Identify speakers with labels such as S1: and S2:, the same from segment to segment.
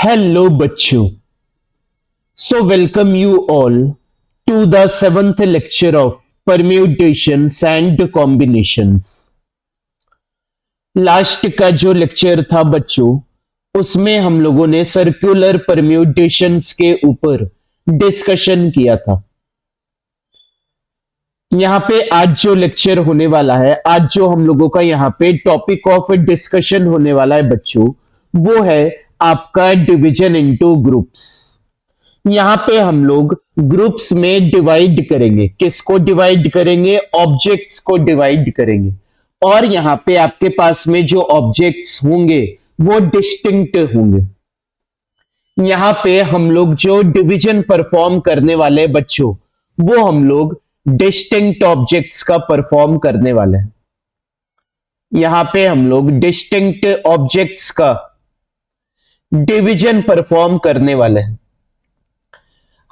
S1: Hello बच्चों, so welcome you all to the seventh lecture of permutations and combinations. Last का जो lecture था बच्चों, उसमें हम लोगों ने सर्कुलर परम्यूटेशंस के ऊपर डिस्कशन किया था। यहां पे आज जो लेक्चर होने वाला है, आज जो हम लोगों का यहां पे टॉपिक ऑफ डिस्कशन होने वाला है बच्चों, वो है आपका डिवीजन इनटू ग्रुप्स। यहां पे हम लोग ग्रुप्स में डिवाइड करेंगे। किसको डिवाइड करेंगे? ऑब्जेक्ट्स को डिवाइड करेंगे। और यहां पे आपके पास में जो ऑब्जेक्ट्स होंगे वो डिस्टिंक्ट होंगे। यहां पे हम लोग जो डिवीजन परफॉर्म करने वाले बच्चों, वो हम लोग डिस्टिंक्ट ऑब्जेक्ट्स का परफॉर्म करने वाले हैं। यहां पे हम लोग डिस्टिंक्ट ऑब्जेक्ट्स का डिवीजन परफॉर्म करने वाले हैं।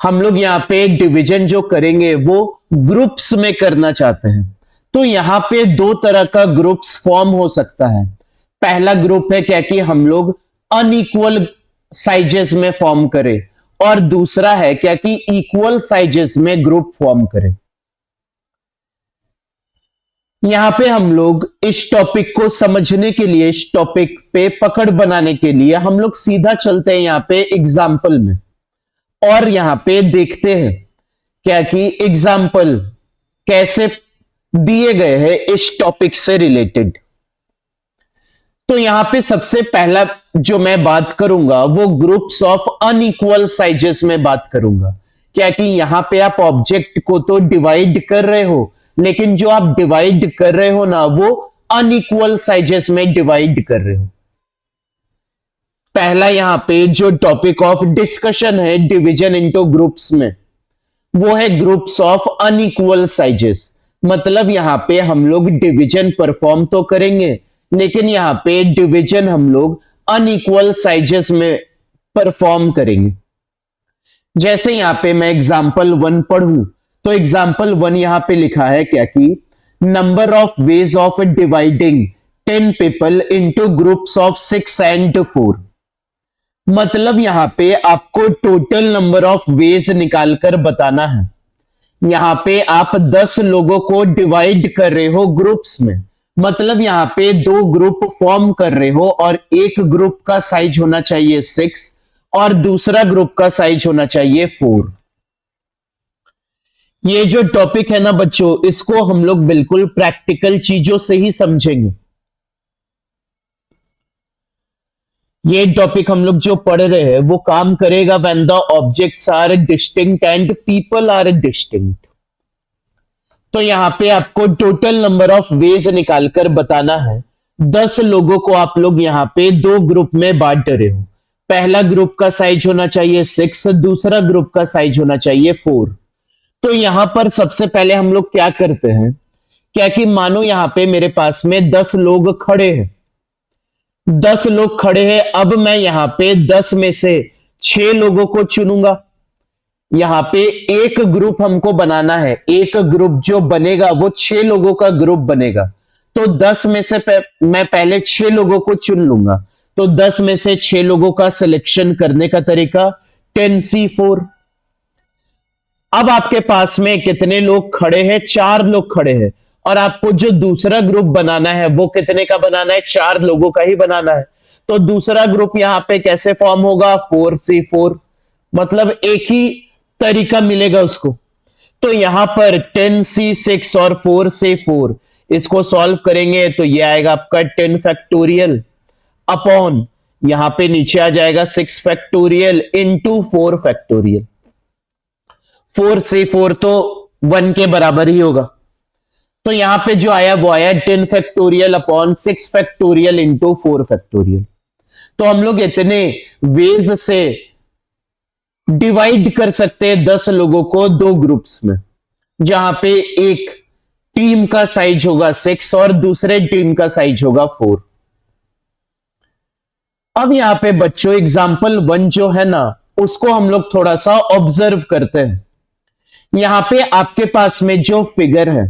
S1: हम लोग यहां पे डिवीजन जो करेंगे वो ग्रुप्स में करना चाहते हैं। तो यहां पे दो तरह का ग्रुप्स फॉर्म हो सकता है। पहला ग्रुप है क्या कि हम लोग अनइक्वल साइजेस में फॉर्म करें, और दूसरा है क्या कि इक्वल साइजेस में ग्रुप फॉर्म करें। यहां पे हम लोग इस टॉपिक को समझने के लिए, इस टॉपिक पे पकड़ बनाने के लिए हम लोग सीधा चलते हैं यहां पे एग्जाम्पल में, और यहां पे देखते हैं क्या कि एग्जाम्पल कैसे दिए गए हैं इस टॉपिक से रिलेटेड। तो यहां पे सबसे पहला जो मैं बात करूंगा वो ग्रुप्स ऑफ अनइक्वल साइजेस में बात करूंगा। क्या कि यहां पे आप ऑब्जेक्ट को तो डिवाइड कर रहे हो, लेकिन जो आप डिवाइड कर रहे हो ना, वो अनइक्वल साइजेस में डिवाइड कर रहे हो। पहला यहां पे जो टॉपिक ऑफ डिस्कशन है डिवीजन इनटू ग्रुप्स में, वो है ग्रुप्स ऑफ अनइक्वल साइजेस। मतलब यहां पे हम लोग डिवीजन परफॉर्म तो करेंगे, लेकिन यहां पे डिवीजन हम लोग अनइक्वल साइजेस में परफॉर्म करेंगे। जैसे यहां पे मैं एग्जांपल 1 पढ़ूं, तो एग्जाम्पल 1 यहां पे लिखा है क्या कि number of ways of dividing 10 people into groups of 6 and 4। मतलब यहां पे आपको टोटल नंबर ऑफ वेज निकालकर बताना है। यहां पे आप 10 लोगों को डिवाइड कर रहे हो ग्रुप्स में। मतलब यहां पे दो ग्रुप फॉर्म कर रहे हो, और एक ग्रुप का साइज होना चाहिए 6 और दूसरा ग्रुप का साइज होना चाहिए 4। ये जो टॉपिक है ना बच्चों, इसको हम लोग बिल्कुल प्रैक्टिकल चीजों से ही समझेंगे। ये टॉपिक हम लोग जो पढ़ रहे हैं वो काम करेगा when the objects are distinct and people are distinct. तो यहां पे आपको टोटल नंबर ऑफ वेज निकालकर बताना है। 10 लोगों को आप लोग यहां पे दो ग्रुप में बांट रहे हो। पहला ग्रुप का साइज होना चाहिए 6, दूसरा ग्रुप का साइज होना चाहिए 4। तो यहां पर सबसे पहले हम लोग क्या करते हैं, क्या कि मानो यहां पे मेरे पास में 10 लोग खड़े हैं। 10 लोग खड़े हैं। अब मैं यहां पे 10 में से 6 लोगों को चुनूंगा। यहां पे एक ग्रुप हमको बनाना है। एक ग्रुप जो बनेगा वो 6 लोगों का ग्रुप बनेगा। तो 10 में से मैं पहले 6 लोगों को चुन लूंगा। तो 10 में से 6 लोगों का सिलेक्शन करने का तरीका 10C4। अब आपके पास में कितने लोग खड़े हैं? 4 लोग खड़े हैं। और आपको जो दूसरा ग्रुप बनाना है वो कितने का बनाना है? 4 लोगों का ही बनाना है। तो दूसरा ग्रुप यहां पे कैसे फॉर्म होगा? 4C4। मतलब एक ही तरीका मिलेगा उसको। तो यहां पर 10C6 और 4C4 इसको सॉल्व करेंगे तो ये आएगा आपका 10 फैक्टोरियल अपॉन यहां पे नीचे आ जाएगा 6 फैक्टोरियल इंटू 4 फैक्टोरियल। 4C4 तो 1 के बराबर ही होगा। तो यहां पे जो आया वो आया 10 factorial upon 6 factorial into 4 factorial. तो हम लोग इतने वेज से डिवाइड कर सकते हैं 10 लोगों को दो ग्रुप्स में, जहां पे एक टीम का साइज होगा 6 और दूसरे टीम का साइज होगा 4। अब यहां पे बच्चों एग्जाम्पल 1 जो है ना, उसको हम लोग थोड़ा सा ऑब्जर्व करते हैं। यहां पे आपके पास में जो फिगर है,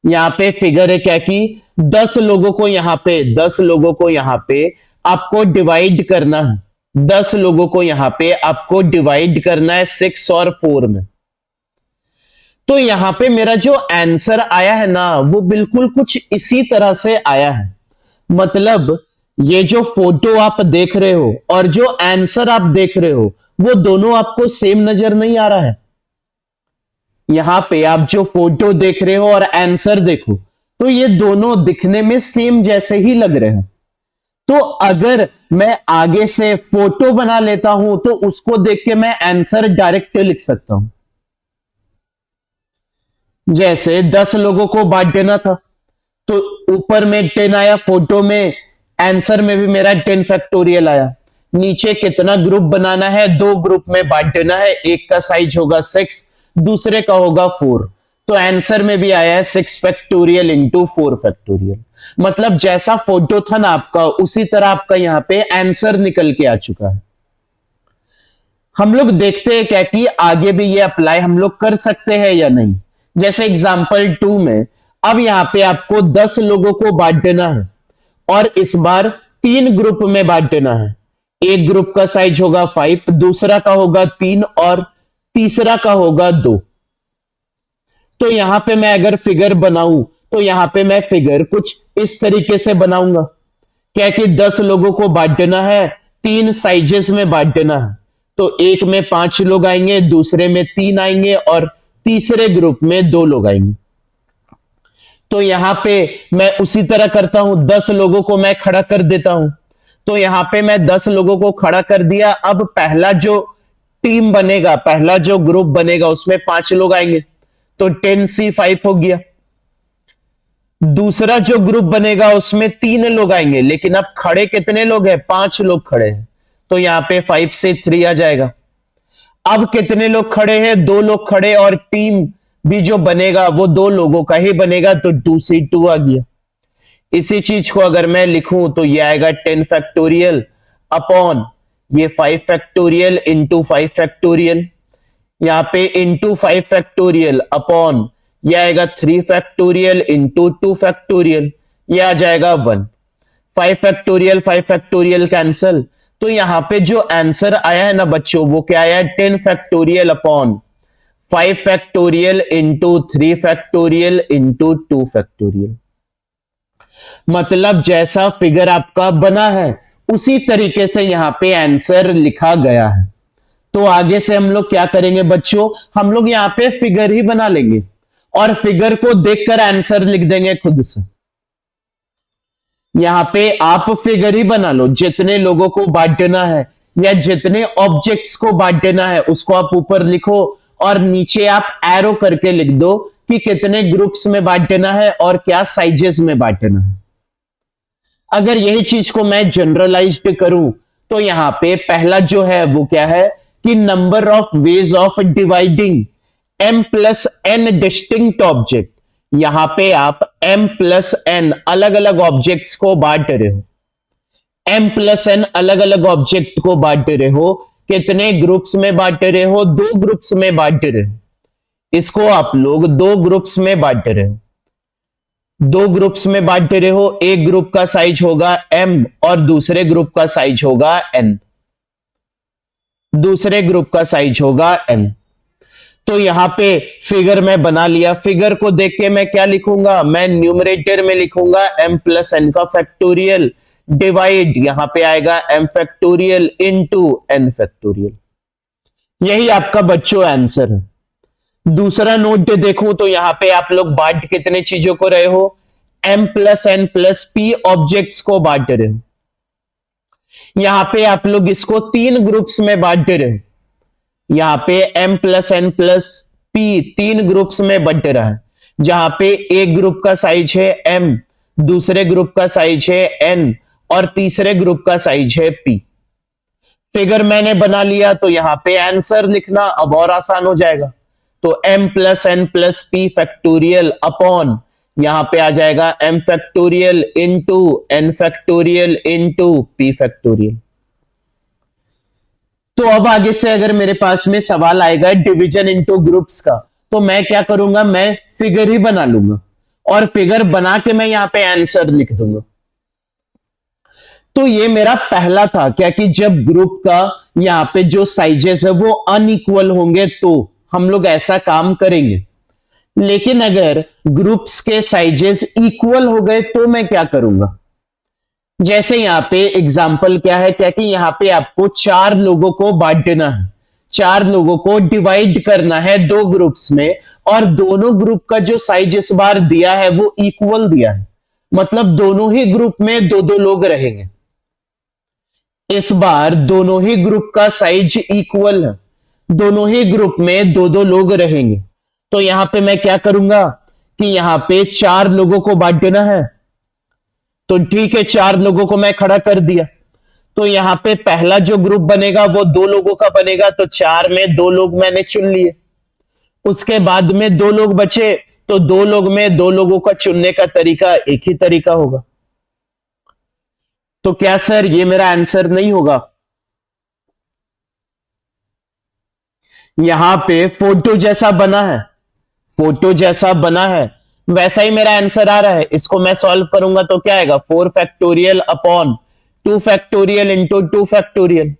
S1: यहां पे फिगर है क्या कि 10 लोगों को यहां पे आपको डिवाइड करना है। 10 लोगों को यहां पे आपको डिवाइड करना है 6 और 4 में। तो यहां पे मेरा जो आंसर आया है ना वो बिल्कुल कुछ इसी तरह से आया है। मतलब ये जो फोटो आप देख रहे हो और जो आंसर आप देख रहे हो वो दोनों आपको सेम नजर नहीं आ रहा है। यहां पे आप जो फोटो देख रहे हो और आंसर देखो तो ये दोनों दिखने में सेम जैसे ही लग रहे हैं। तो अगर मैं आगे से फोटो बना लेता हूं तो उसको देख के मैं आंसर डायरेक्ट लिख सकता हूं। जैसे 10 लोगों को बांट देना था तो ऊपर में 10 आया, फोटो में आंसर में भी मेरा 10 फैक्टोरियल आया। नीचे कितना ग्रुप बनाना है, 2 ग्रुप में बांट देना है, एक का साइज होगा 6, दूसरे का होगा 4। तो आंसर में भी आया है 6 फैक्टोरियल इंटू 4 फैक्टोरियल। मतलब जैसा फोटो था ना आपका उसी तरह आपका यहां पे आंसर निकल के आ चुका है। हम लोग देखते हैं क्या कि आगे भी ये अप्लाई हम लोग कर सकते हैं या नहीं। जैसे एग्जांपल 2 में अब यहां पे आपको 10 लोगों को बांट देना है और इस बार 3 ग्रुप में बांट देना है। एक ग्रुप का साइज होगा 5, दूसरा का होगा 3 और तीसरा का होगा 2। तो यहां पे मैं अगर फिगर बनाऊं तो यहां पे मैं फिगर कुछ इस तरीके से बनाऊंगा क्या कि 10 लोगों को बांट देना है, 3 साइजेस में बांट देना है। तो एक में 5 लोग आएंगे, दूसरे में 3 आएंगे और तीसरे ग्रुप में 2 लोग आएंगे। तो यहां पे मैं उसी तरह करता हूं, 10 लोगों को मैं खड़ा कर देता हूं। तो यहां पे मैं 10 लोगों को खड़ा कर दिया। अब पहला जो टीम बनेगा, पहला जो ग्रुप बनेगा उसमें 5 लोग आएंगे तो 10C5 हो गया। दूसरा जो ग्रुप बनेगा उसमें 3 लोग आएंगे, लेकिन अब खड़े कितने लोग हैं, 5 लोग खड़े हैं तो यहां पे 5 से 3 आ जाएगा। अब कितने लोग खड़े हैं, 2 लोग खड़े और टीम भी जो बनेगा वो 2 लोगों का ही बनेगा तो 2C2 आ गया। इसी चीज को अगर मैं लिखूं तो ये आएगा 10 फैक्टोरियल अपॉन ये 5 फैक्टोरियल इंटू 5 फैक्टोरियल। यहां पे इंटू 5 फैक्टोरियल अपॉन ये आएगा 3 फैक्टोरियल इंटू 2 फैक्टोरियल, ये आ जाएगा 1। 5 फैक्टोरियल कैंसल। तो यहां पे जो आंसर आया है ना बच्चों वो क्या आया है, 10 factorial upon 5 factorial into 3 factorial into 2 factorial. मतलब जैसा फिगर आपका बना है उसी तरीके से यहां पे आंसर लिखा गया है। तो आगे से हम लोग क्या करेंगे बच्चों, हम लोग यहां पे फिगर ही बना लेंगे और फिगर को देखकर आंसर लिख देंगे खुद से। यहां पे आप फिगर ही बना लो, जितने लोगों को बांट देना है या जितने ऑब्जेक्ट्स को बांट देना है उसको आप ऊपर लिखो और नीचे आप एरो करके लिख दो कि कितने ग्रुप्स में बांट देना है और क्या साइजेस में बांट देना है। अगर यही चीज को मैं जनरलाइज्ड करूं तो यहां पे पहला जो है वो क्या है कि number of ways of dividing m plus n distinct object. यहां पे आप m प्लस n अलग अलग ऑब्जेक्ट्स को बांट रहे हो, m प्लस n अलग अलग ऑब्जेक्ट को बांट रहे हो। कितने ग्रुप्स में बांट रहे हो, 2 ग्रुप्स में बांट रहे हो। इसको आप लोग 2 ग्रुप्स में बांट रहे हो, 2 ग्रुप्स में बांट रहे हो। एक ग्रुप का साइज होगा m और दूसरे ग्रुप का साइज होगा n, दूसरे ग्रुप का साइज होगा n। तो यहां पे फिगर मैं बना लिया। फिगर को देख के मैं क्या लिखूंगा, मैं न्यूमरेटर में लिखूंगा m प्लस n का फैक्टोरियल डिवाइड यहां पे आएगा m factorial into n factorial. यही आपका बच्चों आंसर है। दूसरा नोट देखूं तो यहां पे आप लोग बांट कितने चीजों को रहे हो, m plus n plus p objects को बांट रहे हो। यहां पे आप लोग इसको 3 ग्रुप्स में बांट रहे हो। यहां पे m plus n plus p 3 groups में बंट रहा है, जहां पे एक ग्रुप का साइज है m, दूसरे ग्रुप का साइज है n और तीसरे ग्रुप का साइज है p। फिगर मैंने बना लिया तो यहां पे आंसर लिखना अब और आसान हो जाएगा। तो m plus n plus p factorial upon यहां पे आ जाएगा m factorial into n factorial into p factorial. तो अब आगे से अगर मेरे पास में सवाल आएगा डिवीजन इनटू ग्रुप्स का तो मैं क्या करूंगा, मैं फिगर ही बना लूंगा और फिगर बना के मैं यहां पे आंसर लिख दूंगा। तो ये मेरा पहला था क्या कि जब ग्रुप का यहाँ पे जो साइजेस है वो अनइक्वल होंगे तो हम लोग ऐसा काम करेंगे। लेकिन अगर ग्रुप्स के साइजेस इक्वल हो गए तो मैं क्या करूंगा? जैसे यहाँ पे एग्जाम्पल क्या है, क्या कि यहाँ पे आपको 4 लोगों को बांटना है, 4 लोगों को डिवाइड करना है 2 ग्रुप्स में, और दोनों ग्रुप का जो साइज इस बार दिया है वो इक्वल दिया है, मतलब दोनों ही ग्रुप में 2-2 लोग रहेंगे। इस बार दोनों ही ग्रुप का साइज इक्वल है, दोनों ही ग्रुप में 2-2 लोग रहेंगे। तो यहां पे मैं क्या करूंगा कि यहां पे 4 लोगों को बांटना है, तो ठीक है 4 लोगों को मैं खड़ा कर दिया। तो यहां पे पहला जो ग्रुप बनेगा वो 2 लोगों का बनेगा, तो 4 में 2 लोग मैंने चुन लिए। उसके बाद में 2 लोग बचे, तो 2 लोग में 2 लोगों का चुनने का तरीका एक ही तरीका होगा। तो क्या सर ये मेरा आंसर नहीं होगा? यहां पे फोटो जैसा बना है, फोटो जैसा बना है वैसा ही मेरा आंसर आ रहा है। इसको मैं सॉल्व करूंगा तो क्या आएगा? 4 factorial upon 2 factorial into 2 factorial.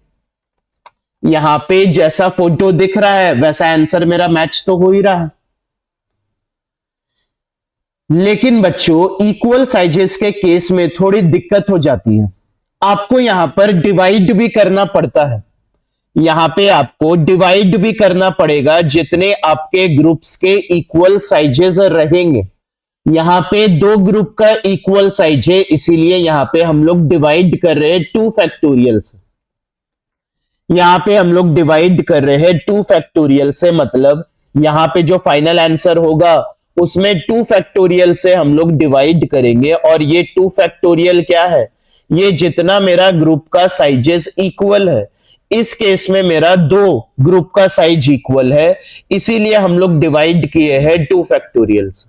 S1: यहां पे जैसा फोटो दिख रहा है वैसा आंसर मेरा मैच तो हो ही रहा है। लेकिन बच्चों इक्वल साइजेस के केस में थोड़ी दिक्कत हो जाती है, आपको यहां पर डिवाइड भी करना पड़ता है। यहां पे आपको डिवाइड भी करना पड़ेगा, जितने आपके ग्रुप्स के इक्वल साइजेस रहेंगे। यहां पे 2 ग्रुप का इक्वल साइज है, इसीलिए यहां पे हम लोग डिवाइड कर रहे हैं 2 फैक्टोरियल से। यहां पे हम लोग डिवाइड कर रहे हैं 2 फैक्टोरियल से, मतलब यहां पे जो फाइनल आंसर होगा उसमें 2 फैक्टोरियल से हम लोग डिवाइड करेंगे। और ये 2 फैक्टोरियल क्या है? ये जितना मेरा ग्रुप का साइजेस इक्वल है, इस केस में मेरा 2 ग्रुप का साइज इक्वल है, इसीलिए हम लोग डिवाइड किए हैं 2 फैक्टोरियल से।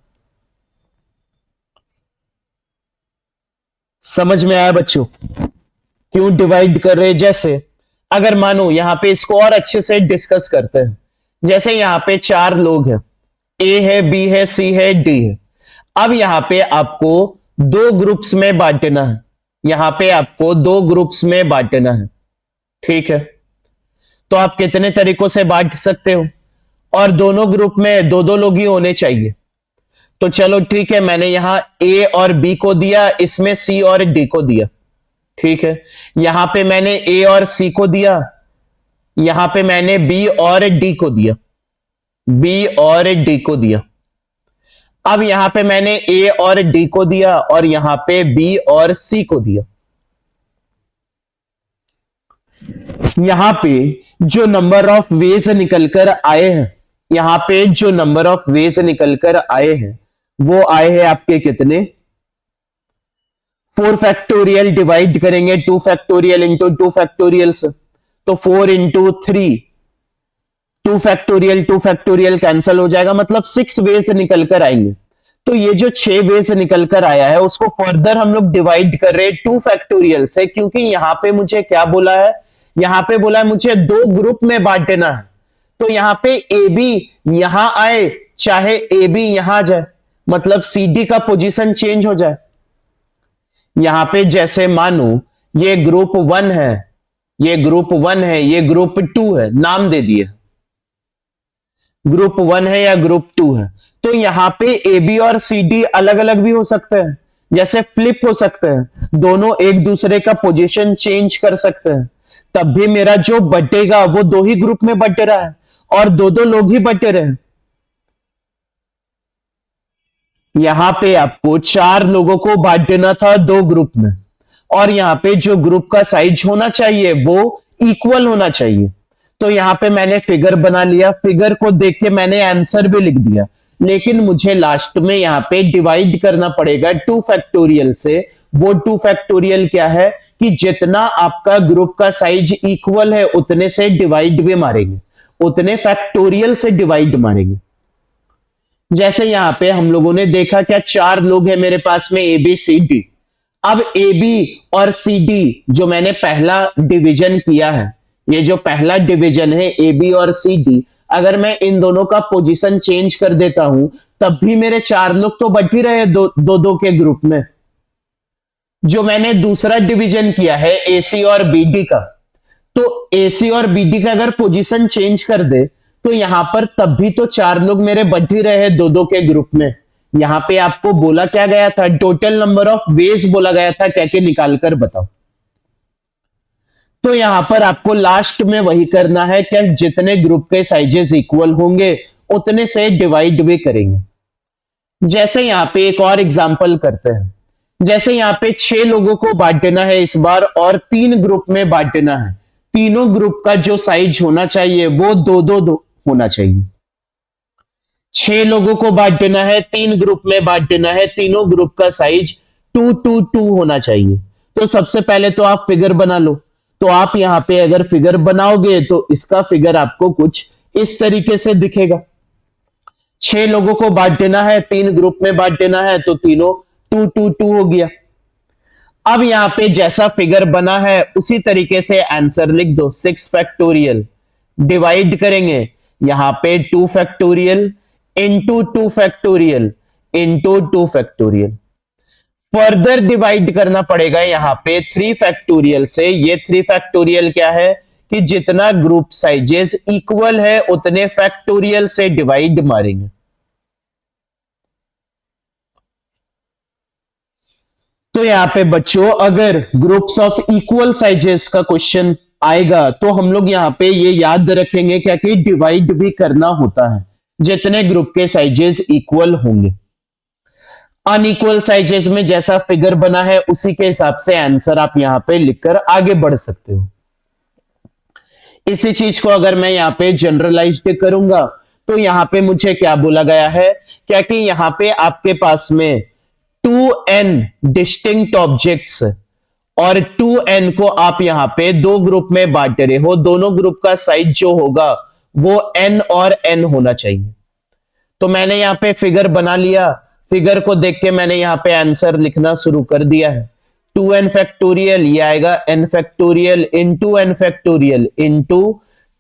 S1: समझ में आया बच्चों क्यों डिवाइड कर रहे हैं? जैसे अगर मानो यहां पे इसको और अच्छे से डिस्कस करते हैं, जैसे यहां पे 4 लोग हैं, ए है, बी है, सी है, डी है। अब यहां पे आपको 2 ग्रुप्स में बांटना है, यहां पे आपको 2 ग्रुप्स में बांटना है, ठीक है? तो आप कितने तरीकों से बांट सकते हो? और दोनों ग्रुप में 2-2 लोग ही होने चाहिए। तो चलो ठीक है, मैंने यहां ए और बी को दिया, इसमें सी और डी को दिया, ठीक है? यहां पे मैंने ए और सी को दिया, यहां पे मैंने बी और डी को दिया, बी और डी को दिया। अब यहां पे मैंने ए और डी को दिया और यहां पे बी और सी को दिया। यहां पे जो नंबर ऑफ वेज निकलकर आए हैं, यहां पे जो नंबर ऑफ वेज निकलकर आए हैं वो आए हैं आपके कितने? 4 फैक्टोरियल डिवाइड करेंगे 2 फैक्टोरियल इंटू 2 फैक्टोरियल से, तो 4 इंटू 3, 2 फैक्टोरियल कैंसिल हो जाएगा, मतलब 6 वेज निकलकर आएंगे। तो ये जो 6 वेज निकलकर आया है उसको फर्दर हम लोग डिवाइड कर रहे हैं 2 फैक्टोरियल से, क्योंकि यहां पे मुझे क्या बोला है? यहां पे बोला है मुझे 2 ग्रुप में बांटना है। तो यहां पे ए बी यहां आए, चाहे ए बी यहां जाए, मतलब सी डी का पोजीशन चेंज हो जाए। यहां पे जैसे मानो ये ग्रुप 1 है, ये ग्रुप 1 है, ये ग्रुप 2 है, नाम दे दिए ग्रुप 1 है या ग्रुप 2 है। तो यहां पे ए बी और सी डी अलग अलग भी हो सकते हैं, जैसे फ्लिप हो सकते हैं, दोनों एक दूसरे का पोजीशन चेंज कर सकते हैं, तब भी मेरा जो बटेगा वो 2 ही ग्रुप में बटे रहा है और 2-2 लोग ही बटे रहे। यहां पे आपको 4 लोगों को बांटना था 2 ग्रुप में, और यहां पे जो ग्रुप का साइज होना चाहिए वो इक्वल होना चाहिए। तो यहां पे मैंने फिगर बना लिया, फिगर को देख के मैंने आंसर भी लिख दिया, लेकिन मुझे लास्ट में यहां पे डिवाइड करना पड़ेगा 2 फैक्टोरियल से। वो 2 फैक्टोरियल क्या है कि जितना आपका ग्रुप का साइज इक्वल है उतने से डिवाइड भी मारेंगे, उतने फैक्टोरियल से डिवाइड मारेंगे। जैसे यहां पे हम लोगों ने देखा क्या 4 लोग हैं मेरे पास में, ए बी सी डी। अब ए बी और सी डी जो मैंने पहला डिवीजन किया है, ये जो पहला डिवीजन है ए बी और सी डी, अगर मैं इन दोनों का पोजीशन चेंज कर देता हूं तब भी मेरे 4 लोग तो बट ही रहे 2-2 के ग्रुप में। जो मैंने दूसरा डिवीजन किया है एसी और बीडी का, तो एसी और बीडी का अगर पोजीशन चेंज कर दे तो यहां पर तब भी तो 4 लोग मेरे बढ़ ही रहे दो दो के ग्रुप में। यहां पे आपको बोला क्या गया था, टोटल नंबर ऑफ वेज बोला गया था, क्या क्या निकाल कर बताओ। तो यहां पर आपको लास्ट में वही करना है कि जितने ग्रुप के साइजेस इक्वल होंगे उतने से डिवाइड भी करेंगे। जैसे यहां पे एक और एग्जांपल करते हैं, जैसे यहां पे 6 लोगों को बांट देना है इस बार और 3 ग्रुप में बांट देना है। तीनों ग्रुप का जो साइज होना चाहिए वो दो दो दो होना चाहिए। 6 लोगों को बांट देना है, 3 ग्रुप में बांट देना है, तीनों ग्रुप का साइज 2 2 2 होना चाहिए। तो सबसे पहले तो आप फिगर बना लो। तो आप यहां पे अगर फिगर बनाओगे तो इसका फिगर आपको कुछ इस तरीके से दिखेगा। 6 लोगों को बांट देना है, 3 ग्रुप में बांट देना है, तो तीनों 2 2 2 हो गया। अब यहां पे जैसा फिगर बना है उसी तरीके से आंसर लिख दो। 6 फैक्टोरियल डिवाइड करेंगे यहां पे 2 factorial into 2 factorial into 2 factorial. Further divide करना पड़ेगा यहां पे 3 फैक्टोरियल से। ये 3 फैक्टोरियल क्या है कि जितना ग्रुप साइजेस इक्वल है उतने फैक्टोरियल से डिवाइड मारेंगे। तो यहां पे बच्चों अगर ग्रुप्स ऑफ इक्वल साइजेस का क्वेश्चन आएगा तो हम लोग यहां पे ये याद रखेंगे क्या कि डिवाइड भी करना होता है जितने ग्रुप के साइजेस इक्वल होंगे। अनइक्वल साइजेस में जैसा फिगर बना है उसी के हिसाब से आंसर आप यहां पे लिखकर आगे बढ़ सकते हो। इसी चीज को अगर मैं यहां पे जनरलाइज करूंगा तो यहां पे मुझे क्या बोला गया है, क्या कि यहां पे आपके पास में 2n डिस्टिंक्ट ऑब्जेक्ट्स और 2n को आप यहां पे दो ग्रुप में बांट रहे हो। दोनों ग्रुप का साइज जो होगा वो n और n होना चाहिए। तो मैंने यहां पे फिगर बना लिया, फिगर को देख के मैंने यहां पे आंसर लिखना शुरू कर दिया है। 2n फैक्टोरियल ये आएगा n factorial into n factorial into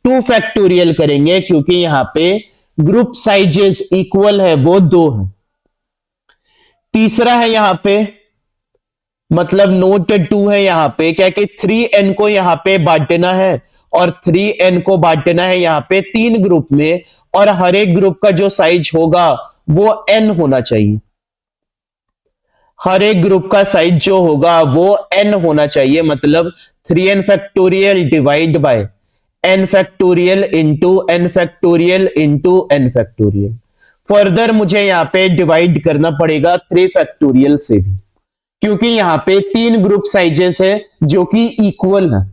S1: 2 factorial करेंगे क्योंकि यहां पे ग्रुप साइजेस इक्वल है वो 2 है। तीसरा है यहां पे मतलब नोट 2 है यहां पे क्या कि 3n को यहां पे बांट देना है और 3n को बांट देना है यहां पे 3 ग्रुप में और हर एक ग्रुप का जो साइज होगा वो n होना चाहिए। हर एक ग्रुप का साइज जो होगा वो n होना चाहिए, मतलब 3n factorial divide by n factorial into n factorial into n factorial. Further मुझे यहां पे डिवाइड करना पड़ेगा 3 फैक्टोरियल से भी क्योंकि यहां पे 3 ग्रुप साइजेस है जो कि इक्वल है।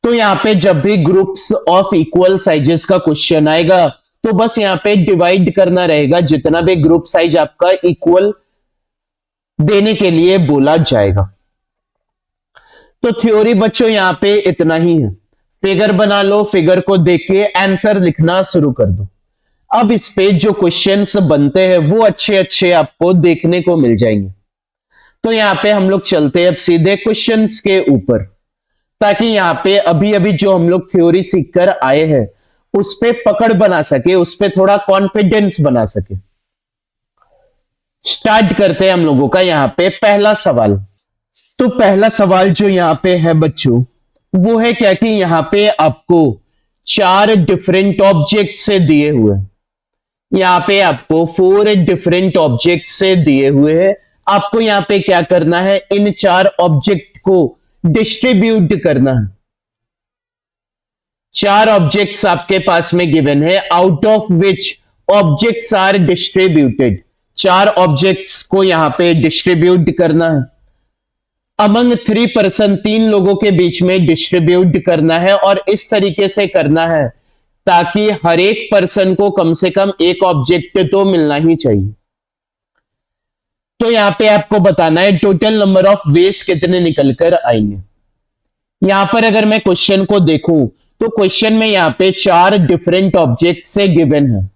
S1: तो यहां पे जब भी ग्रुप्स ऑफ इक्वल साइजेस का क्वेश्चन आएगा तो बस यहां पे डिवाइड करना रहेगा जितना भी ग्रुप साइज आपका इक्वल देने के लिए बोला जाएगा। तो थ्योरी बच्चों यहां पे इतना ही है। फिगर बना लो, फिगर को देख के आंसर लिखना शुरू कर दो। अब इस पे जो क्वेश्चंस बनते हैं वो अच्छे अच्छे आपको देखने को मिल जाएंगे। तो यहां पे हम लोग चलते हैं अब सीधे क्वेश्चंस के ऊपर, ताकि यहां पे अभी अभी जो हम लोग थ्योरी सीखकर आए हैं उस पे पकड़ बना सके, उस पे थोड़ा कॉन्फिडेंस बना सके। स्टार्ट करते हैं हम लोगों का यहां पे पहला सवाल। तो पहला सवाल जो यहां पे है बच्चों वो है क्या कि यहां पे आपको 4 डिफरेंट ऑब्जेक्ट से दिए हुए हैं। यहां पे आपको 4 डिफरेंट ऑब्जेक्ट से दिए हुए हैं। आपको यहां पे क्या करना है, इन 4 ऑब्जेक्ट को डिस्ट्रीब्यूट करना है। 4 ऑब्जेक्ट्स आपके पास में गिवन है, out of which objects are distributed. 4 objects को यहां पे डिस्ट्रीब्यूट करना है अमंग 3 पर्सन, 3 लोगों के बीच में डिस्ट्रीब्यूट करना है और इस तरीके से करना है ताकि हर एक पर्सन को कम से कम एक ऑब्जेक्ट तो मिलना ही चाहिए। तो यहां पे आपको बताना है टोटल नंबर ऑफ वेज कितने निकल कर आएंगे। यहां पर अगर मैं क्वेश्चन को देखूं तो क्वेश्चन में यहां पे 4 डिफरेंट ऑब्जेक्ट से गिवन है।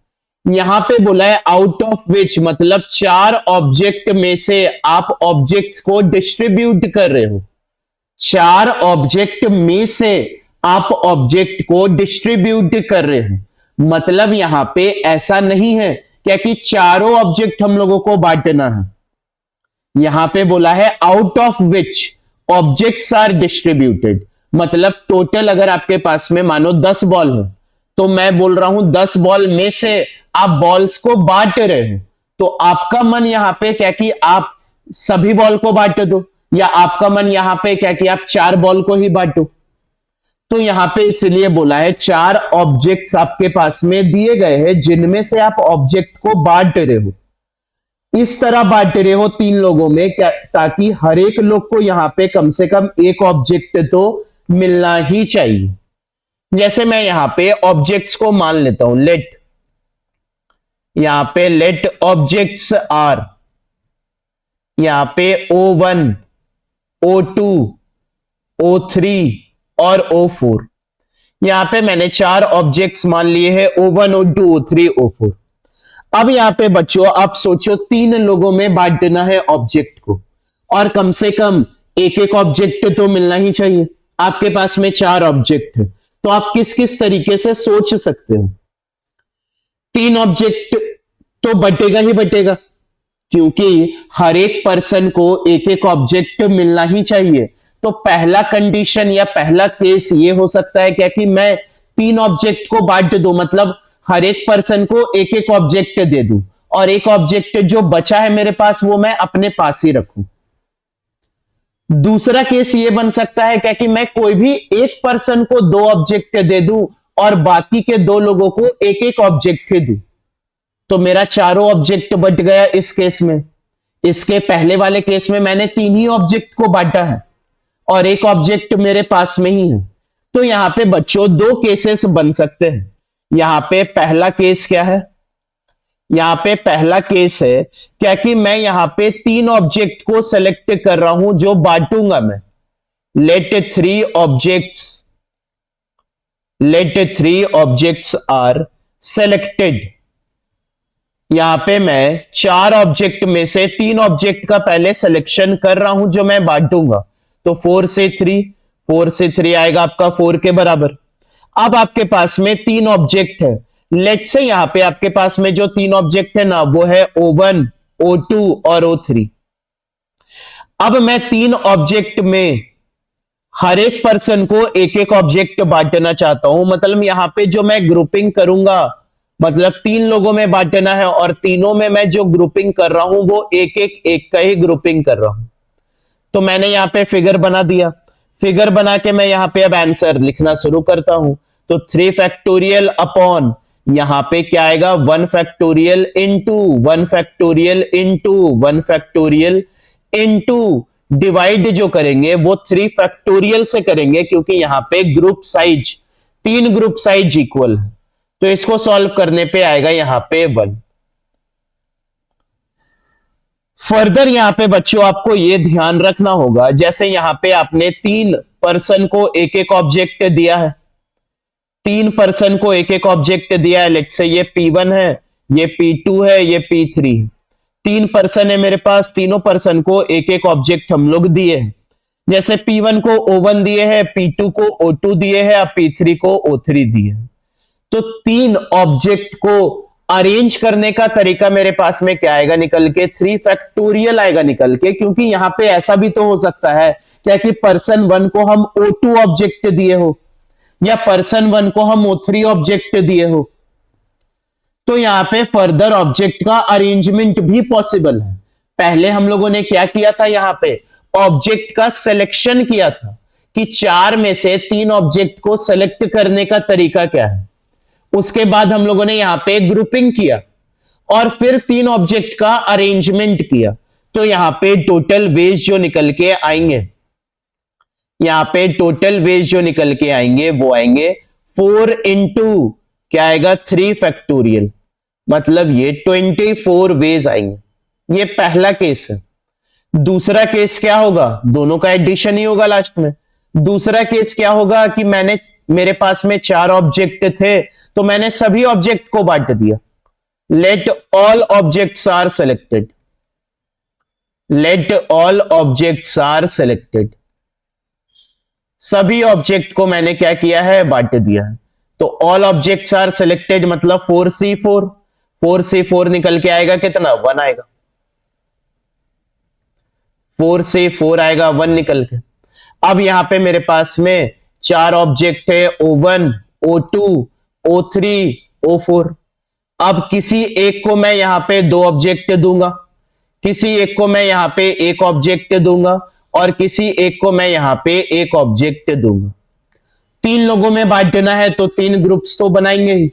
S1: यहां पे बोला है आउट ऑफ विच, मतलब 4 ऑब्जेक्ट में से आप ऑब्जेक्ट्स को डिस्ट्रीब्यूट कर रहे हो। 4 ऑब्जेक्ट में से आप ऑब्जेक्ट को डिस्ट्रीब्यूट कर रहे हो, मतलब यहां पे ऐसा नहीं है क्या कि चारों ऑब्जेक्ट हम लोगों को बांटना है। यहां पे बोला है out of which objects are distributed, मतलब टोटल अगर आपके पास में मानो 10 बॉल है, तो मैं बोल रहा हूं 10 बॉल में से आप बॉल्स को बांट रहे हो, तो आपका मन यहां पे क्या कि आप सभी बॉल को बांट दो, या आपका मन यहां पे क्या कि आप 4 बॉल को ही बांटो। तो यहां पे इसलिए बोला है 4 ऑब्जेक्ट्स आपके पास में दिए गए हैं जिनमें से आप ऑब्जेक्ट को बांट रहे हो। इस तरह बांट रहे हो 3 लोगों में, क्या ताकि हर एक लोग को यहां पे कम से कम एक ऑब्जेक्ट तो मिलना ही चाहिए। जैसे मैं यहां पे ऑब्जेक्ट्स को मान लेता हूं, यहां पे लेट ऑब्जेक्ट्स आर, यहां पे O1, O2, O3 और O4। यहां पे मैंने 4 ऑब्जेक्ट्स मान लिए हैं, O1, O2, O3, O4। अब यहां पे बच्चों आप सोचो 3 लोगों में बांटना है ऑब्जेक्ट को, और कम से कम एक एक ऑब्जेक्ट तो मिलना ही चाहिए। आपके पास में 4 ऑब्जेक्ट है, तो आप किस किस तरीके से सोच सकते हो। 3 ऑब्जेक्ट तो बटेगा ही बटेगा, क्योंकि हर एक पर्सन को एक एक ऑब्जेक्ट मिलना ही चाहिए। तो पहला कंडीशन या पहला केस ये हो सकता है क्या कि मैं 3 ऑब्जेक्ट को बांट दूं, मतलब हर एक पर्सन को एक एक ऑब्जेक्ट दे दूं, और एक ऑब्जेक्ट जो बचा है मेरे पास वो मैं अपने पास ही रखूं। दूसरा केस ये बन सकता है क्या कि मैं कोई भी एक पर्सन को 2 ऑब्जेक्ट दे दूं और बाकी के 2 लोगों को एक एक ऑब्जेक्ट दूं, तो मेरा चारों ऑब्जेक्ट बट गया इस केस में। इसके पहले वाले केस में मैंने 3 ही ऑब्जेक्ट को बांटा है और एक ऑब्जेक्ट मेरे पास में ही है। तो यहां पे बच्चों 2 केसेस बन सकते हैं। यहां पे पहला केस क्या है, यहां पे पहला केस है क्या कि मैं यहां पे 3 ऑब्जेक्ट को सेलेक्ट कर रहा हूं जो बांटूंगा मैं। Let 3 objects are selected. यहां पे मैं 4 ऑब्जेक्ट में से 3 ऑब्जेक्ट का पहले सिलेक्शन कर रहा हूं जो मैं बांटूंगा। तो 4 से 3 आएगा आपका 4 के बराबर। अब आपके पास में 3 ऑब्जेक्ट है। लेट से यहां पे आपके पास में जो 3 ऑब्जेक्ट है ना वो है O1, O2 और O3। अब मैं 3 ऑब्जेक्ट में हर एक पर्सन को एक एक ऑब्जेक्ट बांटना चाहता हूं, मतलब यहां पे जो मैं ग्रुपिंग करूंगा, मतलब 3 लोगों में बांटना है और तीनों में मैं जो ग्रुपिंग कर रहा हूं वो एक का ही ग्रुपिंग कर रहा हूं। तो मैंने यहां पे फिगर बना दिया। फिगर बना के मैं यहां पे अब आंसर लिखना शुरू करता हूं। तो 3 फैक्टोरियल अपॉन यहां पे क्या आएगा 1 factorial into 1 factorial into 1 factorial into divide जो करेंगे वो 3 फैक्टोरियल से करेंगे, क्योंकि यहां पे group size 3 group size equal है। तो इसको सॉल्व करने पे आएगा यहां पे 1। फर्दर यहां पे बच्चों आपको यह ध्यान रखना होगा, जैसे यहां पे आपने 3 पर्सन को एक एक ऑब्जेक्ट दिया है, 3 पर्सन को एक एक ऑब्जेक्ट दिया है। लेट्स से ये P1 है, ये P2 है, ये P3 है। 3 पर्सन है मेरे पास, तीनों पर्सन को एक एक ऑब्जेक्ट हम लोग दिए हैं। जैसे P1 को O1 दिए हैं, P2 को O2 दिए हैं और P3 को O3 दिए हैं। तो 3 ऑब्जेक्ट को अरेंज करने का तरीका मेरे पास में क्या आएगा निकल के 3 फैक्टोरियल आएगा निकल के, क्योंकि यहां पे ऐसा भी तो हो सकता है क्या कि पर्सन 1 को हम O2 ऑब्जेक्ट दिए हो या पर्सन 1 को हम O3 ऑब्जेक्ट दिए हो। तो यहां पे फर्दर ऑब्जेक्ट का अरेंजमेंट भी पॉसिबल है। पहले हम लोगों ने क्या किया था, यहां पे ऑब्जेक्ट का सिलेक्शन किया था कि 4 में से 3 ऑब्जेक्ट को सिलेक्ट करने का तरीका क्या है। उसके बाद हम लोगों ने यहां पे ग्रुपिंग किया और फिर 3 ऑब्जेक्ट का अरेंजमेंट किया। तो यहां पे टोटल वेज जो निकल के आएंगे, यहां पे टोटल वेज जो निकल के आएंगे वो आएंगे 4 इंटू क्या आएगा 3 फैक्टोरियल, मतलब ये 24 वेज आएंगे। ये पहला केस है। दूसरा केस क्या होगा, दोनों का एडिशन ही होगा लास्ट में। दूसरा केस क्या होगा कि मेरे पास में 4 ऑब्जेक्ट थे, तो मैंने सभी ऑब्जेक्ट को बांट दिया। Let all objects are selected, let all objects are selected. सभी ऑब्जेक्ट को मैंने क्या किया है, बांट दिया है। तो ऑल ऑब्जेक्ट्स आर सेलेक्टेड मतलब 4C4 निकल के आएगा कितना 1 आएगा। 4 से 4 आएगा 1 निकल के। अब यहां पे मेरे पास में 4 ऑब्जेक्ट है, O1, O2, O3, O4। अब किसी एक को मैं यहां पे 2 ऑब्जेक्ट दूंगा, किसी एक को मैं यहां पे 1 ऑब्जेक्ट दूंगा और किसी एक को मैं यहां पे 1 ऑब्जेक्ट दूंगा। 3 लोगों में बांटना है तो 3 ग्रुप्स तो बनाएंगे ही।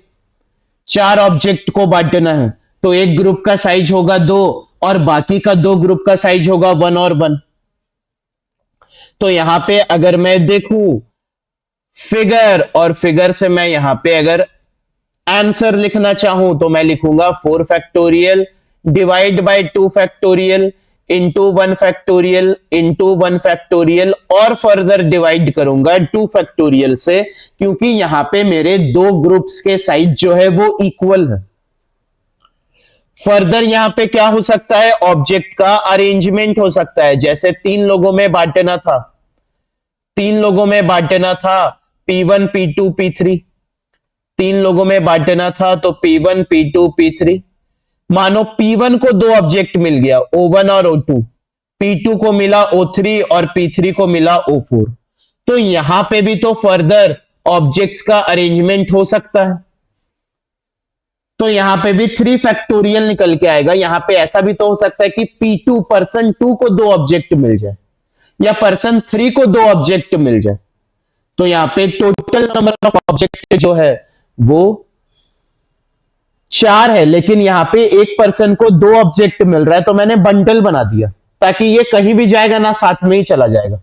S1: 4 ऑब्जेक्ट को बांटना है तो एक ग्रुप का साइज होगा 2 और बाकी का 2 ग्रुप का साइज होगा 1 और 1। तो यहां पे अगर मैं देखूं फिगर और फिगर से मैं यहां पे अगर आंसर लिखना चाहूं तो मैं लिखूंगा 4 factorial divide by 2 factorial into 1 factorial into 1 factorial और फर्दर डिवाइड करूंगा 2 फैक्टोरियल से, क्योंकि यहां पे मेरे 2 ग्रुप्स के साइज जो है वो इक्वल है। फर्दर यहां पे क्या हो सकता है, ऑब्जेक्ट का अरेंजमेंट हो सकता है। जैसे 3 लोगों में बांटना था, 3 लोगों में बांटना था P1 P2 P3, 3 लोगों में बांटना था तो P1 P2 P3। मानो P1 को 2 ऑब्जेक्ट मिल गया, O1 और O2, P2 को मिला O3 और P3 को मिला O4। तो यहां पे भी तो फर्दर ऑब्जेक्ट्स का अरेंजमेंट हो सकता है। तो यहां पे भी 3 फैक्टोरियल निकल के आएगा। यहां पे ऐसा भी तो हो सकता है कि P2 पर्सन 2 को 2 ऑब्जेक्ट मिल जाए या पर्सन 3 को 2 ऑब्जेक्ट मिल जाए। तो यहां पे टोटल नंबर ऑफ ऑब्जेक्ट जो है वो 4 है, लेकिन यहां पे एक पर्सन को 2 ऑब्जेक्ट मिल रहा है तो मैंने बंडल बना दिया ताकि ये कहीं भी जाएगा ना, साथ में ही चला जाएगा।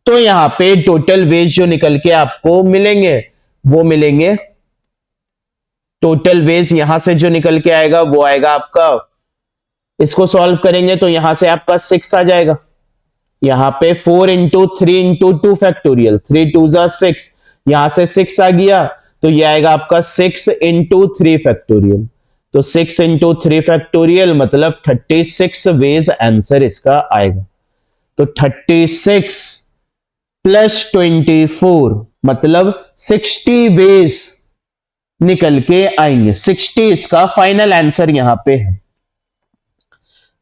S1: तो यहां पे टोटल वेज जो निकल के आपको मिलेंगे वो मिलेंगे, टोटल वेज यहां से जो निकल के आएगा वो आएगा आपका, इसको सॉल्व करेंगे तो यहां से आपका 6 आ जाएगा। यहां पे 4 इंटू 3 इंटू 2 फैक्टोरियल, 3 2 जा 6, यहां से 6 आ गया तो ये आएगा आपका 6 इंटू 3 फैक्टोरियल। तो 6 इंटू 3 फैक्टोरियल मतलब 36 वेज आंसर इसका आएगा। तो 36 प्लस 24 मतलब 60 वेज निकल के आएंगे। 60 इसका फाइनल आंसर यहां पे है।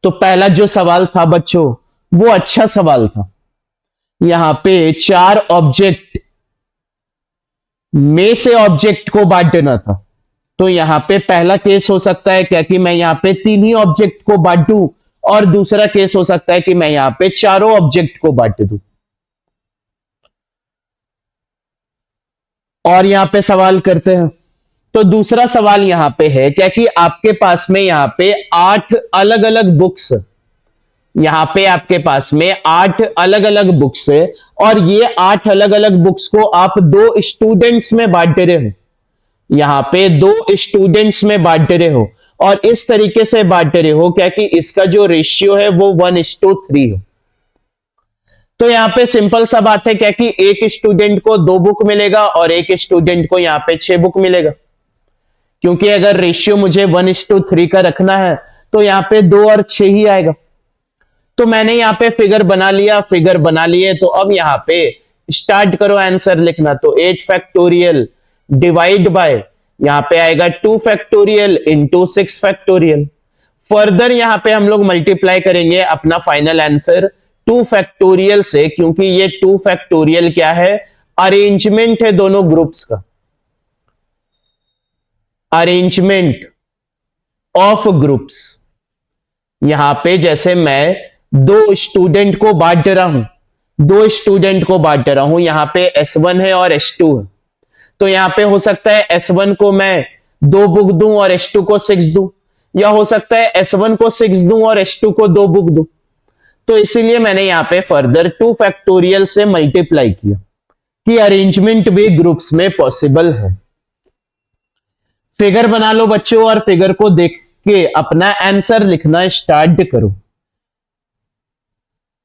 S1: तो पहला जो सवाल था बच्चों वो अच्छा सवाल था। यहां पे 4 ऑब्जेक्ट में से ऑब्जेक्ट को बांटना था। तो यहां पे पहला केस हो सकता है क्या कि मैं यहां पे 3 ही ऑब्जेक्ट को बांटूं, और दूसरा केस हो सकता है कि मैं यहां पे 4 ऑब्जेक्ट को बांट दूं। और यहां पे सवाल करते हैं। तो दूसरा सवाल यहां पे है क्या कि आपके पास में यहां पे 8 अलग अलग बुक्स, यहां पे आपके पास में 8 अलग अलग बुक्स है और ये 8 अलग अलग बुक्स को आप 2 स्टूडेंट्स में बांट रहे हो। यहां पे 2 स्टूडेंट्स में बांट रहे हो और इस तरीके से बांट रहे हो क्या कि इसका जो रेशियो है वो 1:3 हो। तो यहां पे सिंपल सा बात है क्या कि एक स्टूडेंट को 2 बुक मिलेगा और एक स्टूडेंट को यहां पे 6 बुक मिलेगा, क्योंकि अगर रेशियो मुझे 1:3 का रखना है तो यहां पे 2 और 6 ही आएगा। तो मैंने यहां पे फिगर बना लिया, फिगर बना लिए तो अब यहां पे स्टार्ट करो आंसर लिखना। तो 8 फैक्टोरियल डिवाइड बाय यहां पे आएगा 2 फैक्टोरियल इंटू 6 फैक्टोरियल। फर्दर यहां पे हम लोग मल्टीप्लाई करेंगे अपना फाइनल आंसर 2 फैक्टोरियल से, क्योंकि ये 2 फैक्टोरियल क्या है, अरेंजमेंट है दोनों ग्रुप्स का, अरेंजमेंट ऑफ ग्रुप्स। यहां पे जैसे मैं 2 स्टूडेंट को बांट रहा हूं, 2 स्टूडेंट को बांट रहा हूं, यहां पे S1 है और S2 है। तो यहां पे हो सकता है S1 को मैं 2 बुक दूं और S2 को 6 दूं, या हो सकता है S1 को 6 दूं और S2 को 2 बुक दूं। तो इसीलिए मैंने यहां पे फर्दर 2 फैक्टोरियल से मल्टीप्लाई किया कि अरेंजमेंट भी ग्रुप्स में पॉसिबल है। फिगर बना लो बच्चों और फिगर को देख के अपना आंसर लिखना स्टार्ट करो।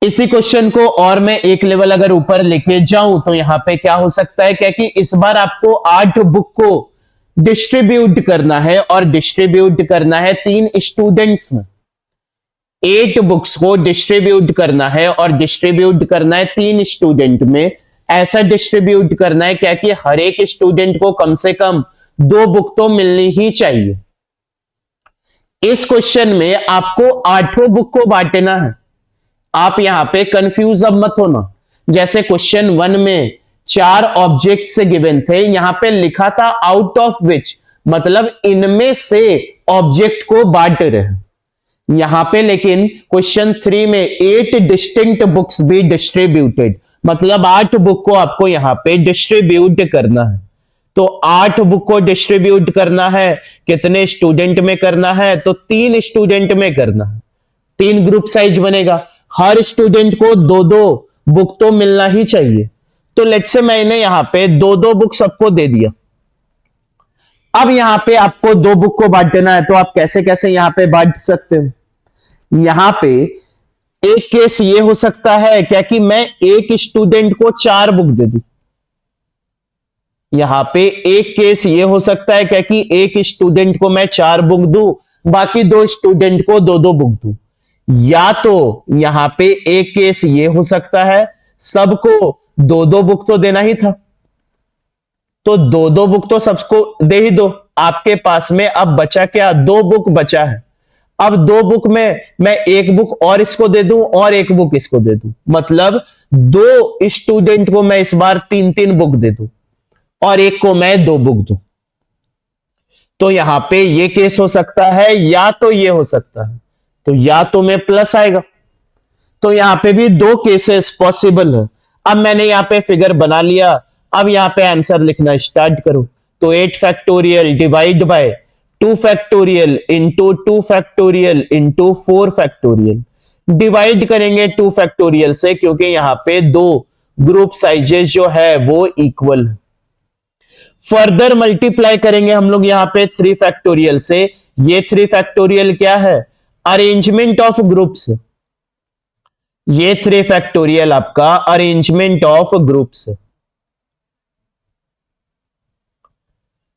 S1: इसी क्वेश्चन को और मैं एक लेवल अगर ऊपर लेके जाऊं तो यहां पे क्या हो सकता है क्या कि इस बार आपको 8 बुक को डिस्ट्रीब्यूट करना है और डिस्ट्रीब्यूट करना है 3 स्टूडेंट्स में। 8 बुक्स को डिस्ट्रीब्यूट करना है और डिस्ट्रीब्यूट करना है 3 स्टूडेंट में। ऐसा डिस्ट्रीब्यूट करना है क्या कि हर एक स्टूडेंट को कम से कम 2 बुक तो मिलनी ही चाहिए। इस क्वेश्चन में आपको 8 बुक को बांटना है, आप यहां पे कंफ्यूज अब मत होना। जैसे क्वेश्चन 1 में 4 ऑब्जेक्ट से गिवन थे, यहां पे लिखा था आउट ऑफ विच, मतलब इनमें से ऑब्जेक्ट को बांट रहे हैं। यहां पे लेकिन क्वेश्चन 3 में 8 डिस्टिंक्ट बुक्स बी डिस्ट्रीब्यूटेड, मतलब 8 बुक को आपको यहां पे डिस्ट्रीब्यूट करना है। तो 8 बुक को डिस्ट्रीब्यूट करना है, कितने स्टूडेंट में करना है? तो 3 स्टूडेंट में करना है। 3 ग्रुप साइज बनेगा, हर स्टूडेंट को 2-2 बुक तो मिलना ही चाहिए। तो लेट्स से मैंने यहां पे 2-2 बुक सबको दे दिया। अब यहां पे आपको 2 बुक को बांटना है, तो आप कैसे कैसे यहां पे बांट सकते हो? यहां पे एक केस ये हो सकता है क्या कि मैं एक स्टूडेंट को 4 बुक दे दूं। यहां पे एक केस ये हो सकता है क्या कि एक स्टूडेंट को मैं 4 बुक दूं, बाकी 2 स्टूडेंट को 2-2 बुक दूं। या तो यहां पे एक केस ये हो सकता है सबको 2-2 बुक तो देना ही था, तो 2-2 बुक तो सबको दे ही दो। आपके पास में अब बचा क्या? 2 बुक बचा है। अब 2 बुक में मैं एक बुक और इसको दे दूं और एक बुक इसको दे दूं, मतलब 2 स्टूडेंट को मैं इस बार 3-3 बुक दे दूं और एक को मैं 2 बुक दूं। तो यहां पे ये केस हो सकता है, या तो ये हो सकता है, तो या तो में प्लस आएगा। तो यहां पे भी 2 केसेस पॉसिबल है। अब मैंने यहां पे फिगर बना लिया, अब यहां पे आंसर लिखना स्टार्ट करो। तो 8 factorial divide by 2 factorial into 2 factorial into 4 factorial. Divide करेंगे 2 फैक्टोरियल से, क्योंकि यहां पे 2 ग्रुप साइजेस जो है वो इक्वल है। फर्दर मल्टीप्लाई करेंगे हम लोग यहां पे 3 फैक्टोरियल से। ये 3 फैक्टोरियल क्या है? Arrangement of groups. ये 3 फैक्टोरियल आपका अरेंजमेंट ऑफ ग्रुप्स।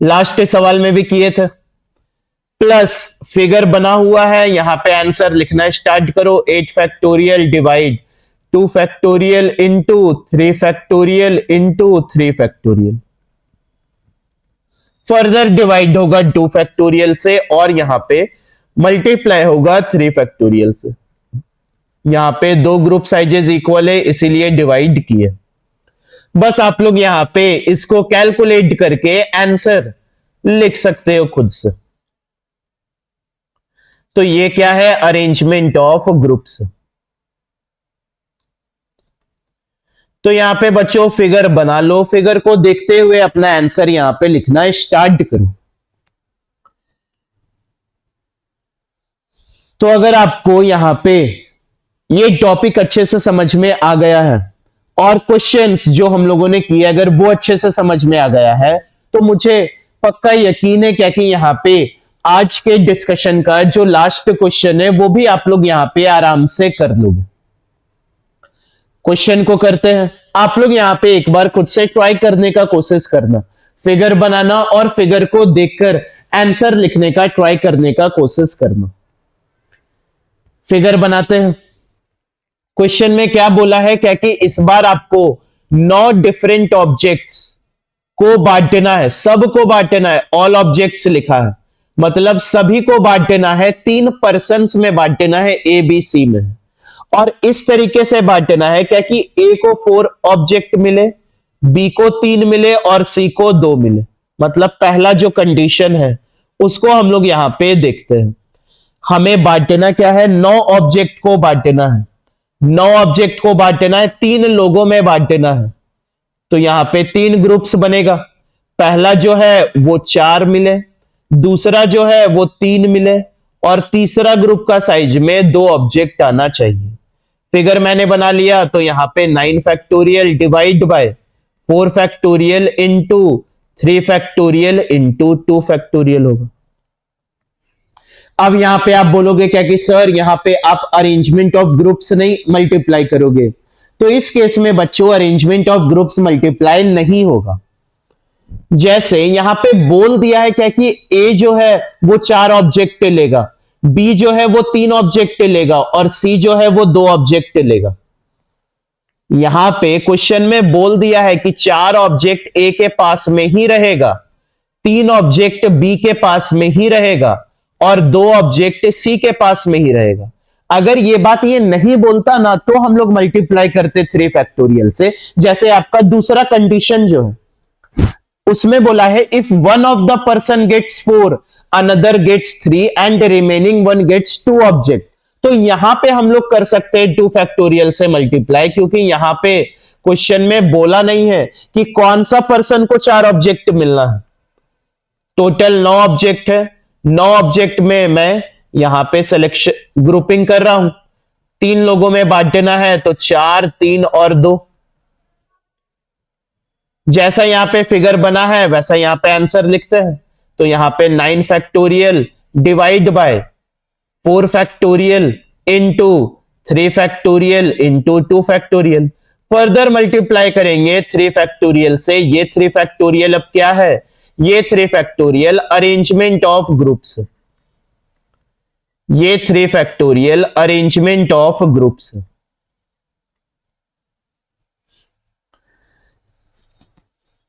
S1: लास्ट सवाल में भी किए थे। प्लस फिगर बना हुआ है, यहां पे आंसर लिखना स्टार्ट करो। 8 factorial divide 2 factorial into 3 factorial into 3 factorial. Further divide होगा 2 फैक्टोरियल से और यहां पे मल्टीप्लाई होगा 3 फैक्टोरियल से। यहां पे 2 ग्रुप साइजेस इक्वल है, इसीलिए डिवाइड किए। बस आप लोग यहां पे इसको कैलकुलेट करके आंसर लिख सकते हो खुद से। तो ये क्या है? Arrangement of groups. तो यहां पे बच्चों फिगर बना लो, फिगर को देखते हुए अपना आंसर यहां पे लिखना स्टार्ट करो। तो अगर आपको यहां पे ये टॉपिक अच्छे से समझ में आ गया है और क्वेश्चंस जो हम लोगों ने किए अगर वो अच्छे से समझ में आ गया है, तो मुझे पक्का यकीन है क्या कि यहां पे आज के डिस्कशन का जो लास्ट क्वेश्चन है वो भी आप लोग यहां पे आराम से कर लोगे। क्वेश्चन को करते हैं। आप लोग यहां पे एक बार खुद से ट्राई करने का कोशिश करना, फिगर बनाना और फिगर को देखकर आंसर लिखने का ट्राई करने का कोशिश करना। फिगर बनाते हैं। क्वेश्चन में क्या बोला है क्या कि इस बार आपको 9 डिफरेंट ऑब्जेक्ट्स को बांटना है, सबको बांटना है। ऑल ऑब्जेक्ट्स लिखा है, मतलब सभी को बांटना है। 3 पर्सन्स में बांटना है, ए बी सी में। और इस तरीके से बांटना है क्या कि ए को 4 ऑब्जेक्ट मिले, बी को 3 मिले और सी को 2 मिले। मतलब पहला जो कंडीशन है उसको हम लोग यहां पे देखते हैं। हमें बांटना क्या है? 9 ऑब्जेक्ट को बांटना है। 9 ऑब्जेक्ट को बांटना है, 3 लोगों में बांटना है। तो यहां पे 3 ग्रुप्स बनेगा। पहला जो है वो 4 मिले, दूसरा जो है वो 3 मिले और तीसरा ग्रुप का साइज में 2 ऑब्जेक्ट आना चाहिए। फिगर मैंने बना लिया। तो यहां पे 9 factorial divide by 4 factorial into 3 factorial into 2 factorial होगा। अब यहां पे आप बोलोगे क्या कि सर यहां पे आप अरेंजमेंट ऑफ ग्रुप्स नहीं मल्टीप्लाई करोगे, तो इस केस में बच्चों अरेंजमेंट ऑफ ग्रुप्स मल्टीप्लाई नहीं होगा। जैसे यहां पे बोल दिया है क्या कि ए जो है वो 4 ऑब्जेक्ट लेगा, बी जो है वो 3 ऑब्जेक्ट लेगा और सी जो है वो 2 ऑब्जेक्ट लेगा। यहां पे क्वेश्चन में बोल दिया है कि 4 ऑब्जेक्ट ए के पास में ही रहेगा, 3 ऑब्जेक्ट बी के पास में ही रहेगा और 2 ऑब्जेक्ट सी के पास में ही रहेगा। अगर ये बात ये नहीं बोलता ना तो हम लोग मल्टीप्लाई करते 3 फैक्टोरियल से। जैसे आपका दूसरा कंडीशन जो है उसमें बोला है if one of the person gets 4 another gets 3 and remaining one gets 2 object. तो यहां पे हम लोग कर सकते हैं 2 फैक्टोरियल से मल्टीप्लाई, क्योंकि यहां पे क्वेश्चन में बोला नहीं है कि कौन सा पर्सन को 4 ऑब्जेक्ट मिलना है। टोटल 9 ऑब्जेक्ट है, 9 ऑब्जेक्ट में मैं यहां पे सिलेक्शन ग्रुपिंग कर रहा हूं। 3 लोगों में बांटना है तो 4, 3 और 2। जैसा यहां पे फिगर बना है वैसा यहां पे आंसर लिखते हैं। तो यहां पे 9 factorial divide by 4 factorial into 3 factorial into 2 factorial. Further multiply करेंगे 3 फैक्टोरियल से। ये 3 फैक्टोरियल अब क्या है, ये 3 फैक्टोरियल अरेंजमेंट ऑफ ग्रुप्स, ये 3 फैक्टोरियल अरेंजमेंट ऑफ ग्रुप्स।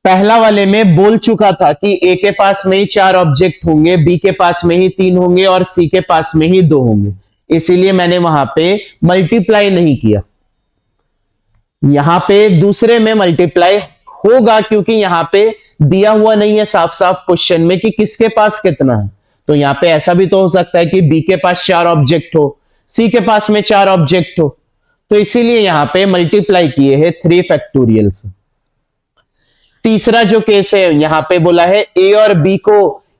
S1: पहला वाले में बोल चुका था कि ए के पास में ही 4 ऑब्जेक्ट होंगे, बी के पास में ही 3 होंगे और सी के पास में ही 2 होंगे, इसीलिए मैंने वहां पे मल्टीप्लाई नहीं किया। यहां पे दूसरे में मल्टीप्लाई होगा क्योंकि यहां पे दिया हुआ नहीं है साफ साफ क्वेश्चन में कि किसके पास कितना है। तो यहां पे ऐसा भी तो हो सकता है कि बी के पास 4 ऑब्जेक्ट हो, सी के पास में 4 ऑब्जेक्ट हो, तो इसीलिए यहां पे मल्टीप्लाई किए हैं 3 फैक्टोरियल से। तीसरा जो केस है यहां पे बोला है ए और बी को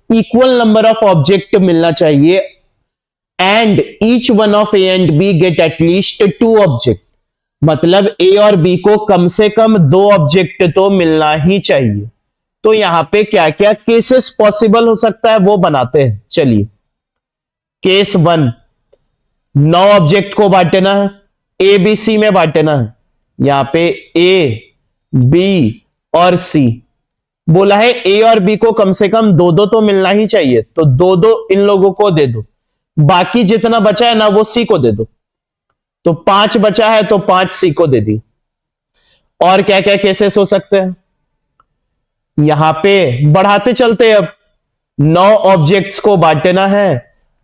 S1: इक्वल नंबर ऑफ ऑब्जेक्ट मिलना चाहिए and each one of A and B get at least 2 object. मतलब ए और बी को कम से कम 2 ऑब्जेक्ट तो मिलना ही चाहिए। तो यहां पे क्या क्या केसेस पॉसिबल हो सकता है वो बनाते हैं। चलिए, केस 1, 9 ऑब्जेक्ट को बांटना है, ए बी सी में बांटना है। यहां पे ए बी और सी बोला है ए और बी को कम से कम 2-2 तो मिलना ही चाहिए, तो 2-2 इन लोगों को दे दो, बाकी जितना बचा है ना वो सी को दे दो। तो 5 बचा है तो 5 सी को दे दी। और क्या क्या केसेस हो सकते हैं, यहां पे बढ़ाते चलते। अब 9 ऑब्जेक्ट्स को बांटना है,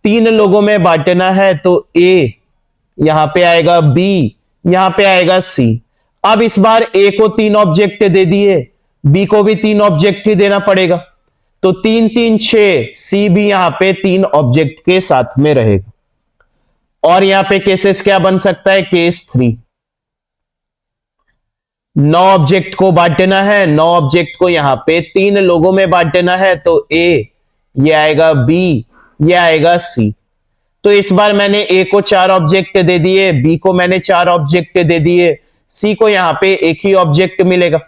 S1: 3 लोगों में बांटना है, तो ए यहां पे आएगा, बी यहां पे आएगा, सी। अब इस बार ए को 3 ऑब्जेक्ट दे दिए, बी को भी 3 ऑब्जेक्ट ही देना पड़ेगा, तो 3 3 6, सी भी यहां पे 3 ऑब्जेक्ट के साथ में रहेगा। और यहां पे केसेस क्या बन सकता है, केस 3, 9 ऑब्जेक्ट को बांटना है, 9 ऑब्जेक्ट को यहां पे 3 लोगों में बांटना है, तो ए ये आएगा, बी ये आएगा, सी। तो इस बार मैंने ए को 4 ऑब्जेक्ट दे दिए, बी को मैंने 4 ऑब्जेक्ट दे दिए, सी को यहां पे एक ही ऑब्जेक्ट मिलेगा,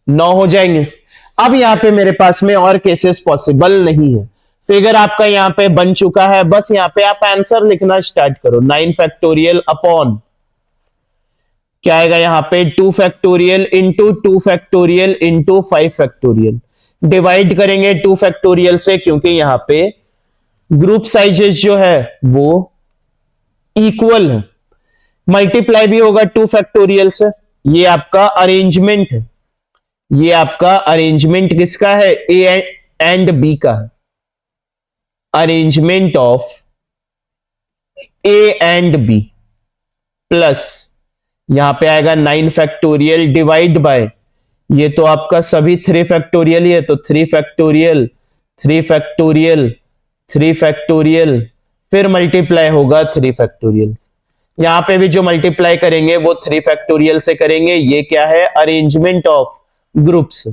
S1: 9 हो जाएंगे। अब यहां पे मेरे पास में और केसेस पॉसिबल नहीं है। फिगर आपका यहां पे बन चुका है, बस यहां पे आप आंसर लिखना स्टार्ट करो। 9 फैक्टोरियल अपॉन क्या आएगा यहां पे, 2 factorial into 2 factorial into 5 factorial. Divide करेंगे 2 फैक्टोरियल से क्योंकि यहां पे ग्रुप साइजेस जो है वो इक्वल है। मल्टीप्लाई भी होगा 2 फैक्टोरियल से। ये आपका अरेंजमेंट है, ये आपका अरेंजमेंट किसका है, ए एंड बी का है। Arrangement of A and B plus यहां पे आएगा 9 फैक्टोरियल डिवाइड बाय, ये तो आपका सभी 3 फैक्टोरियल ही है, तो 3 फैक्टोरियल 3 फैक्टोरियल 3 फैक्टोरियल, फिर मल्टीप्लाई होगा 3 फैक्टोरियल। यहां पे भी जो मल्टीप्लाई करेंगे वो 3 फैक्टोरियल से करेंगे। ये क्या है, arrangement of groups,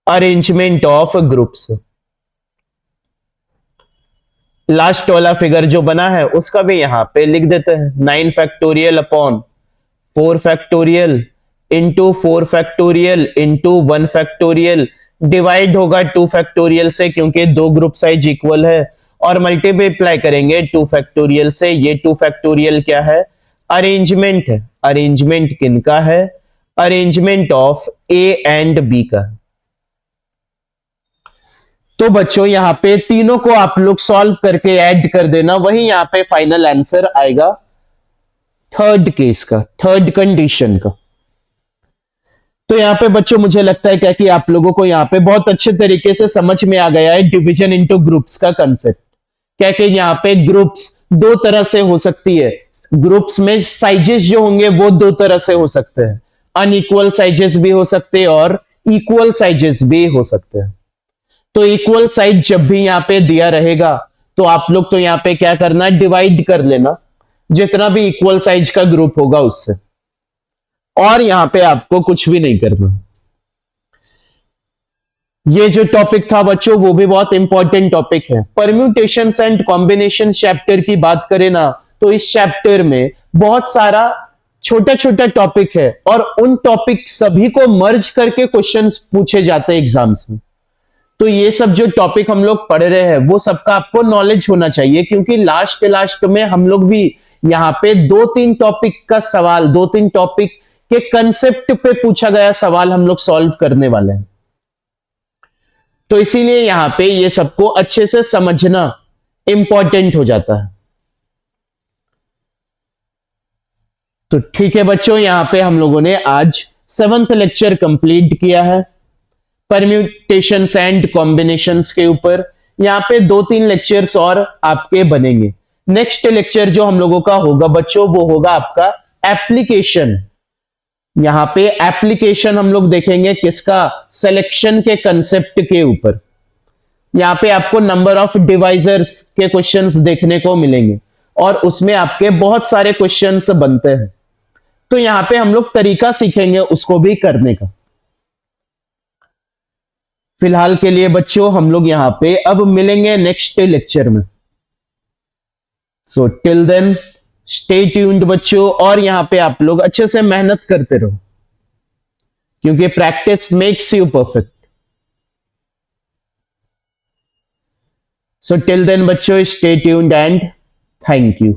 S1: arrangement of groups. Last वाला फिगर जो बना है उसका भी यहां पे लिख देते हैं, 9 factorial upon 4 factorial into 4 factorial into 1 factorial, divide होगा 2 फैक्टोरियल से क्योंकि 2 ग्रुप साइज इक्वल है, और मल्टीप्लाई करेंगे 2 फैक्टोरियल से। ये 2 फैक्टोरियल क्या है, अरेंजमेंट है। अरेंजमेंट किनका है, arrangement of A and B का। तो बच्चों यहां पे तीनों को आप लोग सॉल्व करके ऐड कर देना, वही यहां पे फाइनल आंसर आएगा थर्ड केस का, थर्ड कंडीशन का। तो यहां पे बच्चों मुझे लगता है क्या कि आप लोगों को यहां पे बहुत अच्छे तरीके से समझ में आ गया है डिवीजन इनटू ग्रुप्स का कंसेप्ट। क्या कि यहाँ पे ग्रुप्स दो तरह से हो सकती है, ग्रुप्स में साइजेस जो होंगे वो दो तरह से हो सकते हैं, अनइक्वल साइजेस भी हो सकते हैं और इक्वल साइजेस भी हो सकते हैं। तो इक्वल साइज जब भी यहां पे दिया रहेगा तो आप लोग तो यहां पे क्या करना है, डिवाइड कर लेना जितना भी इक्वल साइज का ग्रुप होगा उससे, और यहां पे आपको कुछ भी नहीं करना। ये जो टॉपिक था बच्चों वो भी बहुत इंपॉर्टेंट टॉपिक है। परम्यूटेशंस एंड कॉम्बिनेशन चैप्टर की बात करें ना तो इस चैप्टर में बहुत सारा छोटा छोटा टॉपिक है और उन टॉपिक सभी को मर्ज करके क्वेश्चंस पूछे जाते हैं एग्जाम्स में। तो ये सब जो टॉपिक हम लोग पढ़ रहे हैं वो सबका आपको नॉलेज होना चाहिए, क्योंकि लास्ट में हम लोग भी यहाँ पे दो तीन टॉपिक का सवाल, दो तीन टॉपिक के कंसेप्ट पे पूछा गया सवाल हम लोग सॉल्व करने वाले हैं। तो इसीलिए यहां पे ये सबको अच्छे से समझना इंपॉर्टेंट हो जाता है। तो ठीक है बच्चों, यहां पे हम लोगों ने आज 7th लेक्चर कंप्लीट किया है परम्यूटेशंस एंड कॉम्बिनेशंस के ऊपर। यहां पे दो तीन लेक्चर्स और आपके बनेंगे। नेक्स्ट लेक्चर जो हम लोगों का होगा बच्चों वो होगा आपका एप्लीकेशन। यहां पे एप्लीकेशन हम लोग देखेंगे किसका, सिलेक्शन के कंसेप्ट के ऊपर। यहां पे आपको नंबर ऑफ डिवाइजर्स के क्वेश्चंस देखने को मिलेंगे और उसमें आपके बहुत सारे क्वेश्चंस बनते हैं। तो यहां पे हम लोग तरीका सीखेंगे उसको भी करने का। फिलहाल के लिए बच्चों हम लोग यहां पे अब मिलेंगे नेक्स्ट लेक्चर में। So till then stay tuned बच्चों, और यहां पे आप लोग अच्छे से मेहनत करते रहो क्योंकि practice makes you perfect. So till then बच्चों stay tuned and thank you.